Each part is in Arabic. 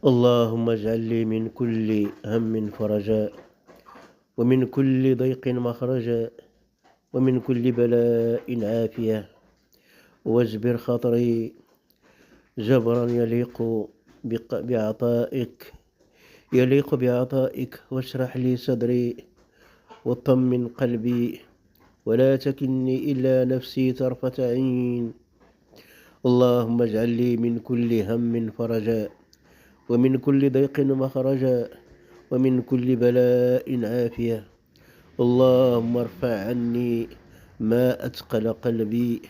اللهم اجعل لي من كل هم فرجا، ومن كل ضيق مخرجا، ومن كل بلاء عافية، واجبر خاطري جبرا يليق بعطائك، واشرح لي صدري وطمن قلبي، ولا تكلني إلى نفسي طرفة عين. اللهم اجعل لي من كل هم فرجا، ومن كل ضيق مخرجا، ومن كل بلاء عافية. اللهم ارفع عني ما أثقل قلبي،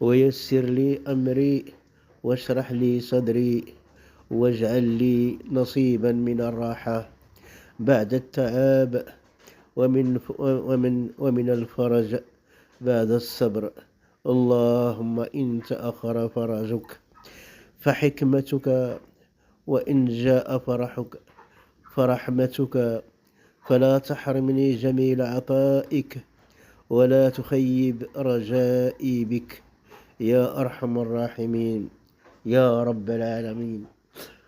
ويسر لي أمري، واشرح لي صدري، واجعل لي نصيبا من الراحة بعد التعب، ومن الفرج بعد الصبر. اللهم إن تأخر فرجك فحكمتك، وإن جاء فرحمتك، فلا تحرمني جميل عطائك، ولا تخيب رجائي بك يا أرحم الراحمين يا رب العالمين.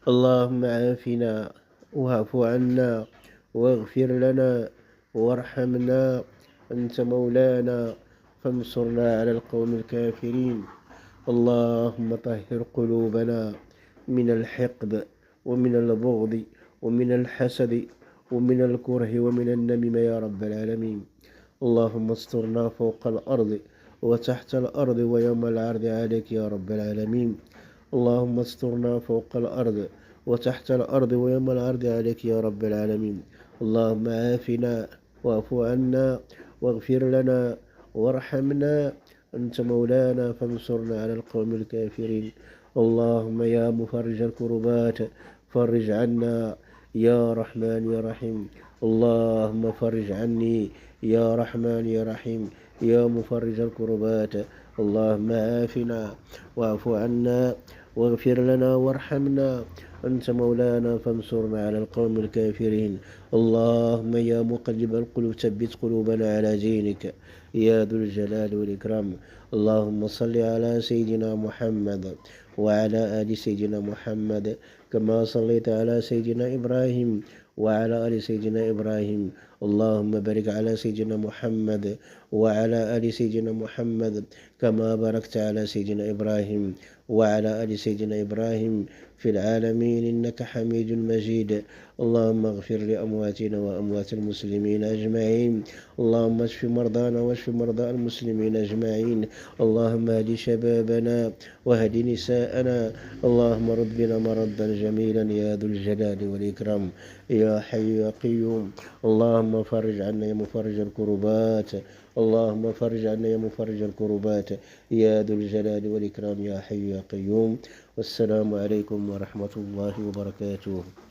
اللهم عافنا واعف عنا واغفر لنا وارحمنا، أنت مولانا فانصرنا على القوم الكافرين. اللهم طهر قلوبنا من الحقد ومن البغض ومن الحسد ومن الكره ومن النميم يا رب العالمين. اللهم استرنا فوق الأرض وتحت الأرض ويوم العرض عليك يا رب العالمين. اللهم استرنا فوق الأرض وتحت الأرض ويوم العرض عليك يا رب العالمين. اللهم عافنا واعف عنا واغفر لنا وارحمنا، أنت مولانا فانصرنا على القوم الكافرين. اللهم يا مفرج الكربات فرج عنا يا رحمن يا رحيم. اللهم فرج عني يا رحمن يا رحيم يا مفرج الكربات. اللهم عافنا واعف عنا واغفر لنا وارحمنا، أنت مولانا فانصرنا على القوم الكافرين. اللهم يا مقلب القلوب ثبت قلوبنا على دينك يا ذو الجلال والإكرام. اللهم صل على سيدنا محمد وعلى آل سيدنا محمد، كما صليت على سيدنا إبراهيم وعلى آل سيدنا إبراهيم. اللهم بارك على سيدنا محمد وعلى آل سيدنا محمد، كما باركت على سيدنا إبراهيم وعلى آل سيدنا إبراهيم في العالمين إنك حميد مجيد. اللهم اغفر لأمواتنا وأموات المسلمين أجمعين. اللهم اشف مرضانا واشف مرضى المسلمين أجمعين. اللهم اهد شبابنا واهد نساءنا. اللهم رد بنا مردا جميلا يا ذو الجلال والإكرام يا حي يا قيوم. اللهم فرج عنا يا مفرج الكربات. اللهم فرج عنا يا مفرج الكربات يا ذو الجلال والإكرام يا حي يا قيوم. والسلام عليكم ورحمة الله وبركاته.